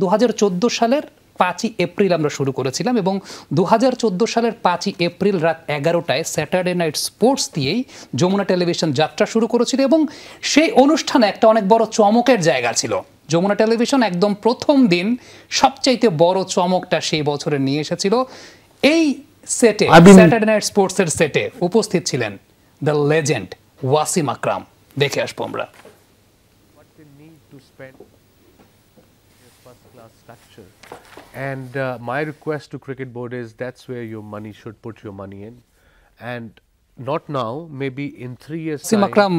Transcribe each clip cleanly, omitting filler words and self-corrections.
2014 সালের 5ই এপ্রিল আমরা শুরু করেছিলাম এবং 2014 সালের 5ই এপ্রিল রাত 11টায় স্যাটারডে নাইট স্পোর্টস দিয়েই যমুনা টেলিভিশন যাত্রা শুরু করেছিল এবং সেই অনুষ্ঠানে একটা অনেক বড় চমকের জায়গা ছিল। যমুনা টেলিভিশন একদম প্রথম দিন সবচাইতে বড় চমকটা সেই বছরে নিয়ে এসেছিল। এই সেটে স্যাটারডে নাইট স্পোর্টসের সেটে উপস্থিত ছিলেন দ্য লেজেন্ড ওয়াসিম আকরাম। দেখে আসবো আমরা। And my request to Cricket Board is that's where your money should put your money in, and not now, maybe in 3 years Wasim আকরাম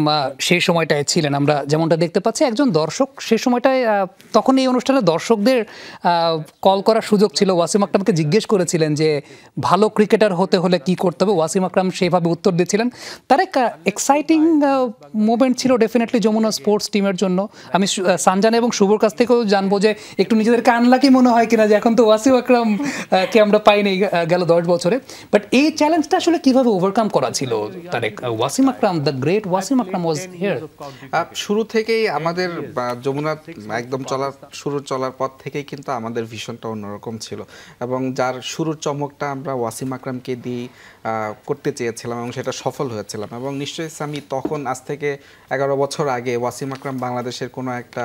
সেই সময়টায় ছিলেন, আমরা যেমনটা দেখতে পাচ্ছি একজন দর্শক। সেই সময়টায় তখন এই অনুষ্ঠানে দর্শকদের কল করার সুযোগ ছিল। ওয়াসিম আকরামকে জিজ্ঞেস করেছিলেন যে ভালো ক্রিকেটার হতে হলে কি করতে হবে। ওয়াসিম আকরাম সেইভাবে উত্তর দিয়েছিলেন। তার এক এক্সাইটিং মোমেন্ট ছিল ডেফিনেটলি যমুনা স্পোর্টস টিমের জন্য। আমি সানজানা এবং শুভর কাছ থেকেও জানবো যে একটু নিজেদেরকে আনলাকি মনে হয় কিনা যে এখন তো ওয়াসিম আকরাম কে আমরা পাইনি গেল 10 বছরে, বাট এই চ্যালেঞ্জটা আসলে কিভাবে ওভারকাম করা ছিল Tarek? Wasim Akram, the great Wasim Akram was here. শুরু থেকেই আমাদের যমুনা একদম চলার পথ থেকেই কিন্তু আমাদের ভিশনটা অন্যরকম ছিল এবং যার শুরুর চমকটা আমরা ওয়াসিম আকরামকে দিয়ে করতে চেয়েছিলাম এবং সেটা সফল হয়েছিলাম। এবং নিশ্চয়ই আমি তখন আজ থেকে 11 বছর আগে ওয়াসিম আকরাম বাংলাদেশের কোনো একটা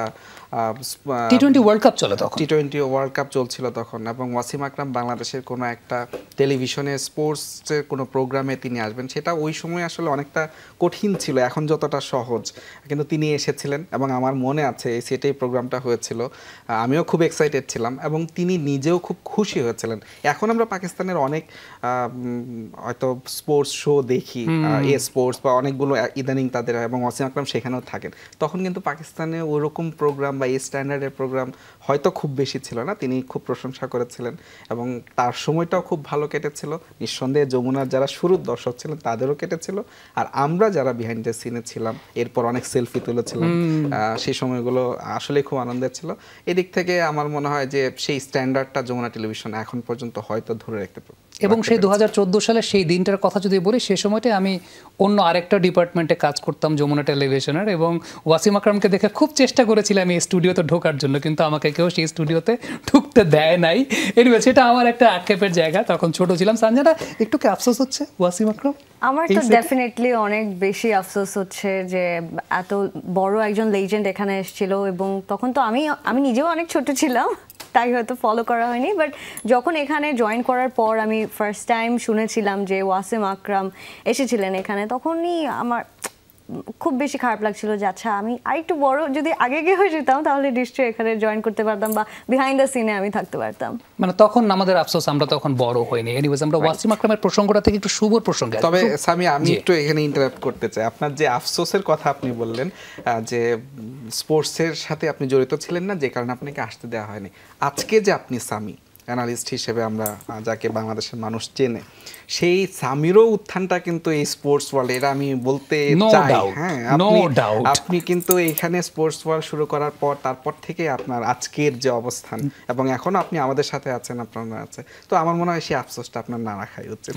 টি-20 ওয়ার্ল্ড কাপ চলে তখন, টি-20 ওয়ার্ল্ড কাপ চলছিল তখন, এবং ওয়াসিম আকরাম বাংলাদেশের কোনো একটা টেলিভিশনে স্পোর্টসের কোনো প্রোগ্রামে তিনি আসবেন, সেটা ওই সময় আসলে অনেকটা কঠিন ছিল, এখন যতটা সহজ। কিন্তু তিনি এসেছিলেন এবং আমার মনে আছে এই সেটাই প্রোগ্রামটা হয়েছিল। আমিও খুব এক্সাইটেড ছিলাম এবং তিনি নিজেও খুব খুশি হয়েছিলেন। এখন আমরা পাকিস্তানের অনেক হয়তো স্পোর্টস শো দেখি, এ স্পোর্টস বা অনেকগুলো ইদানিং তাদের, এবং ওয়াসিম আকরাম সেখানেও থাকেন। তখন কিন্তু পাকিস্তানে ওরকম প্রোগ্রাম বা এই স্ট্যান্ডার্ডের প্রোগ্রাম হয়তো খুব বেশি ছিল না। তিনি খুব প্রশংসা করেছিলেন এবং তার সময়টাও খুব ভালো কেটেছিল। নিঃসন্দেহে যমুনার যারা শুরুর দর্শক ছিলেন তাদেরও কেটেছিল, আর আমরা যারা বিহাইন্ড দ্য সিনে ছিলাম এরপর অনেক সেলফি তুলেছিলাম, সেই সময়গুলো আসলে খুব আনন্দের ছিল। এদিক থেকে আমার মনে হয় যে সেই স্ট্যান্ডার্ডটা যমুনা টেলিভিশন এখন পর্যন্ত হয়তো ধরে রাখতে পারে। এবং সেই 2014 সালে সেই দিনটার কথা যদি বলি, সেই সময়টায় আমি অন্য আরেকটা ডিপার্টমেন্টে কাজ করতাম যমুনা টেলিভিশনের, এবং ওয়াসিম আকরামকে দেখে খুব চেষ্টা করেছিলাম এই স্টুডিওতে ঢোকার জন্য, কিন্তু আমাকে কেউ সেই স্টুডিওতে ঢুকতে দেয় নাই। এনিওয়ে সেটা আমার একটা আক্ষেপের জায়গা, তখন ছোট ছিলাম। সানজানা, একটু কি আফসোস হচ্ছে ওয়াসিম আকরাম? আমার তো ডেফিনেটলি অনেক বেশি আফসোস হচ্ছে যে এত বড় একজন লেজেন্ড এখানে এসেছিল, এবং তখন তো আমি নিজেও অনেক ছোট ছিলাম, তাই হয়তো ফলো করা হয়নি। বাট যখন এখানে জয়েন করার পর আমি ফার্স্ট টাইম শুনেছিলাম যে ওয়াসিম আকরাম এসেছিলেন এখানে, তখনই আমার খুব বেশি খারাপ লাগছিল যে আচ্ছা আমি আরেকটু বড় যদি আগে হয়ে যেতাম তাহলে নিশ্চয়ই এখানে জয়েন করতে পারতাম বা বিহাইন্ড দ্য সিনে আমি থাকতে পারতাম। মানে তখন আমাদের আফসোস, আমরা তখন বড় হইনি। এনিওয়েজ আমরা ওয়াসিম আকরামের প্রসঙ্গটা থেকে একটু শুভর প্রসঙ্গে। তবে সামি, আমি একটু এখানে ইন্টারাপ্ট করতে চাই। আপনার যে আফসোসের কথা আপনি বললেন যে স্পোর্টসের সাথে আপনি জড়িত ছিলেন না, যে কারণে আপনাকে আসতে দেওয়া হয়নি। আজকে যে আপনি সামি অ্যানালিস্ট হিসেবে আমরা যাকে বাংলাদেশের মানুষ চেনে, সেই সামিরও উত্থানটা কিন্তু এই স্পোর্টস ওয়ার্ল্ড, এটা আমি বলতে চাই। হ্যাঁ, আপনি কিন্তু এখানে স্পোর্টস ওয়ার্ল্ড শুরু করার পর তারপর থেকে আপনার আজকের যে অবস্থান, এবং এখনো আপনি আমাদের সাথে আছেন, আপনার আছে। তো আমার মনে হয় সেই আফসোসটা আপনার না রাখাই উচিত।